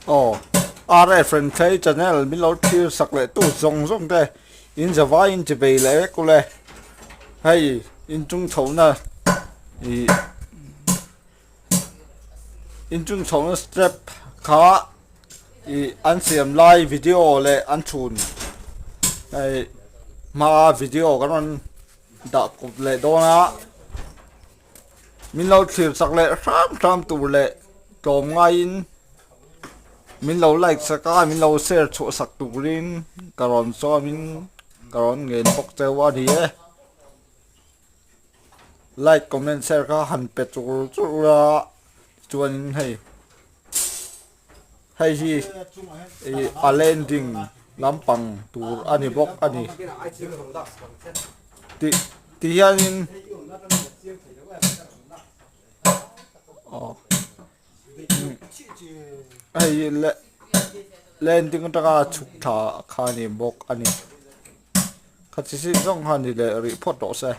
Oh, RF friend thấy channel mình lâu thiêu sạc lại tu rong rong đây. In giờ vai in chỉ về lại cô lẽ. Hay in trung thấu na. In trung thấu na step khá. Anh xem live video lẽ anh chun. Hay mà video cái nó đã cục lẽ đó na. Mình lâu thiêu sạc lại sam tu lẽ. Tóm ngay in. Mình lâu like saka mình lâu share chỗ sạc tụ rin karon so mình karon nghe bốc chơi qua đi like comment share ka han pe chỗ chỗ ra chuan hay hay hi alending lampang tur ani bok ani ti hianin hay landing taka chuk tha khani bok ani khachi si rong hani le report do se